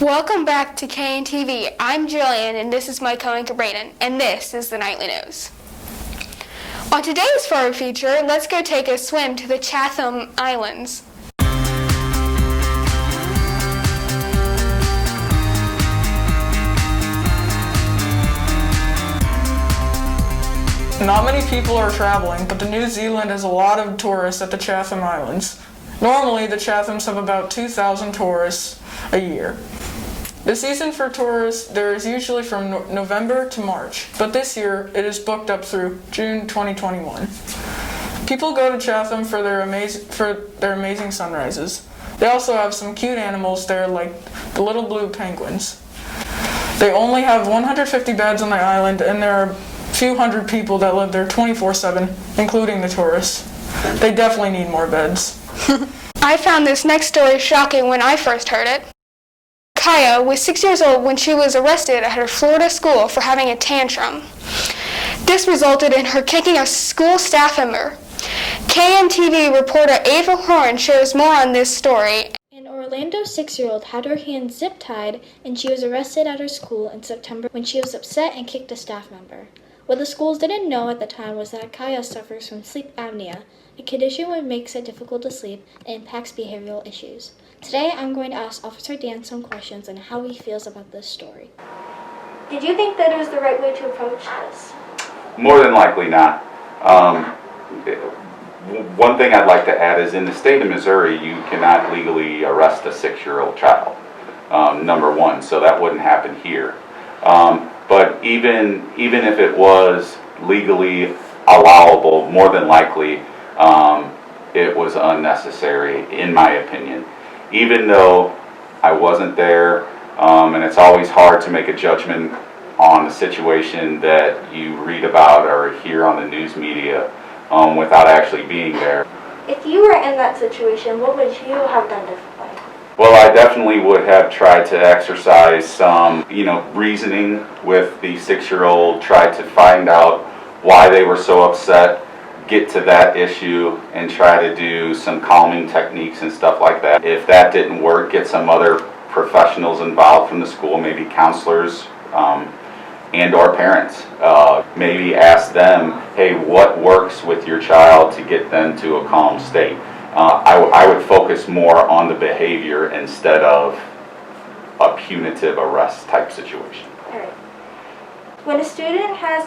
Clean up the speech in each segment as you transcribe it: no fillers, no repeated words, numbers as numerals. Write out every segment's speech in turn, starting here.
Welcome back to KNTV. I'm Jillian, and this is my co-anchor Brayden, and this is the Nightly News. On today's Faraway Feature, let's go take a swim to the Chatham Islands. Not many people are traveling, but New Zealand has a lot of tourists at the Chatham Islands. Normally, the Chathams have about 2,000 tourists a year. The season for tourists there is usually from November to March, but this year it is booked up through June 2021. People go to Chatham for their amazing sunrises. They also have some cute animals there like the little blue penguins. They only have 150 beds on the island, and there are a few hundred people that live there 24/7, including the tourists. They definitely need more beds. I found this next story shocking when I first heard it. Kaya was 6 years old when she was arrested at her Florida school for having a tantrum. This resulted in her kicking a school staff member. KNTV reporter Ava Horn shares more on this story. An Orlando 6-year-old had her hands zip-tied, and she was arrested at her school in September when she was upset and kicked a staff member. What the schools didn't know at the time was that Kaya suffers from sleep apnea, a condition which makes it difficult to sleep and impacts behavioral issues. Today, I'm going to ask Officer Dan some questions on how he feels about this story. Did you think that it was the right way to approach this? More than likely not. One thing I'd like to add is in the state of Missouri, you cannot legally arrest a 6-year-old child, number one, so that wouldn't happen here. But even if it was legally allowable, more than likely it was unnecessary, in my opinion. Even though I wasn't there, and it's always hard to make a judgment on a situation that you read about or hear on the news media without actually being there. If you were in that situation, what would you have done differently? Well, I definitely would have tried to exercise some, reasoning with the 6-year-old, tried to find out why they were so upset, get to that issue, and try to do some calming techniques and stuff like that. If that didn't work, get some other professionals involved from the school, maybe counselors and or parents. Maybe ask them, hey, what works with your child to get them to a calm state? I would focus more on the behavior instead of a punitive arrest type situation. All right. When a student has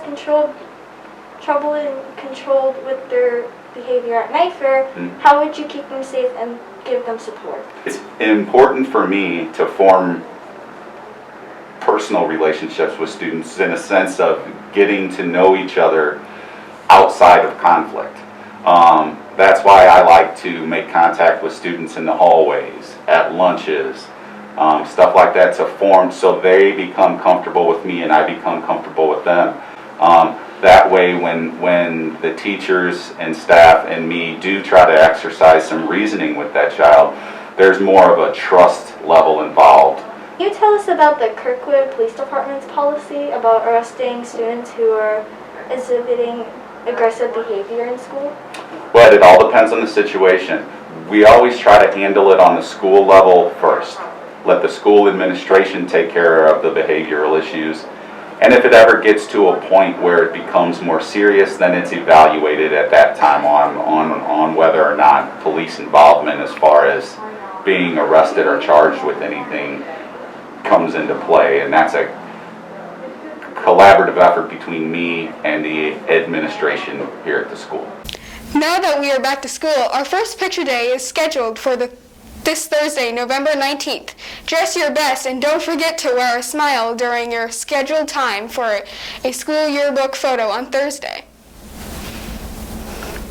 trouble in controlled with their behavior at Nipher, how would you keep them safe and give them support? It's important for me to form personal relationships with students in a sense of getting to know each other outside of conflict. That's why I like to make contact with students in the hallways, at lunches, stuff like that, to form so they become comfortable with me and I become comfortable with them. That way when the teachers and staff and me do try to exercise some reasoning with that child, there's more of a trust level involved. Can you tell us about the Kirkwood Police Department's policy about arresting students who are exhibiting aggressive behavior in school? Well, it all depends on the situation. We always try to handle it on the school level first. Let the school administration take care of the behavioral issues. And if it ever gets to a point where it becomes more serious, then it's evaluated at that time on whether or not police involvement as far as being arrested or charged with anything comes into play. And that's a collaborative effort between me and the administration here at the school. Now that we are back to school, our first picture day is scheduled for this Thursday, November 19th. Dress your best and don't forget to wear a smile during your scheduled time for a school yearbook photo on Thursday.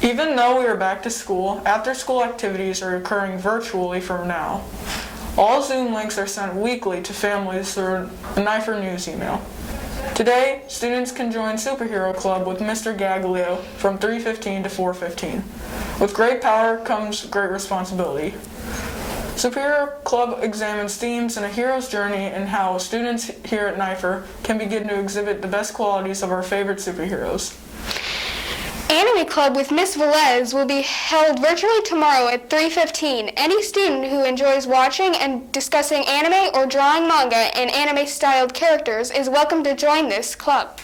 Even though we are back to school, after-school activities are occurring virtually from now. All Zoom links are sent weekly to families through a Nipher News email. Today, students can join Superhero Club with Mr. Gaglio from 3:15 to 4:15. With great power comes great responsibility. Superhero Club examines themes in a hero's journey and how students here at Nipher can begin to exhibit the best qualities of our favorite superheroes. Anime Club with Miss Velez will be held virtually tomorrow at 3:15. Any student who enjoys watching and discussing anime or drawing manga and anime-styled characters is welcome to join this club.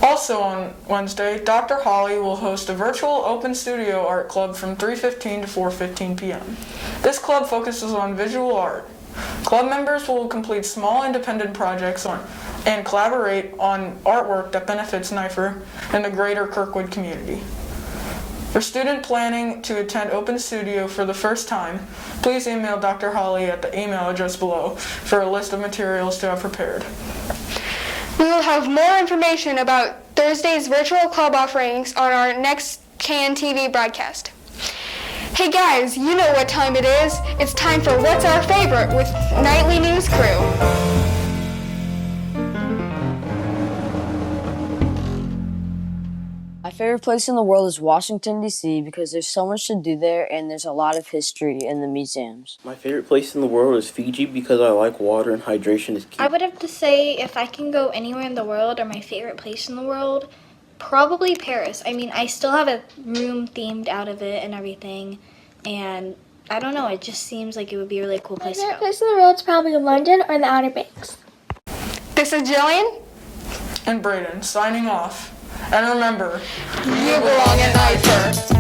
Also on Wednesday, Dr. Holly will host a virtual open studio art club from 3:15 to 4:15 p.m. This club focuses on visual art. Club members will complete small independent projects and collaborate on artwork that benefits Nipher and the greater Kirkwood community. For student planning to attend Open Studio for the first time, please email Dr. Holly at the email address below for a list of materials to have prepared. We will have more information about Thursday's virtual club offerings on our next KNTV broadcast. Hey guys, you know what time it is. It's time for What's Our Favorite with Nightly News Crew. My favorite place in the world is Washington, D.C. because there's so much to do there and there's a lot of history in the museums. My favorite place in the world is Fiji because I like water and hydration is key. I would have to say if I can go anywhere in the world or my favorite place in the world, probably Paris. I mean, I still have a room themed out of it and everything, and I don't know, it just seems like it would be a really cool place to go. My favorite place in the world is probably London or the Outer Banks. This is Jillian. And Braden, signing off. And remember, You belong at Nipher.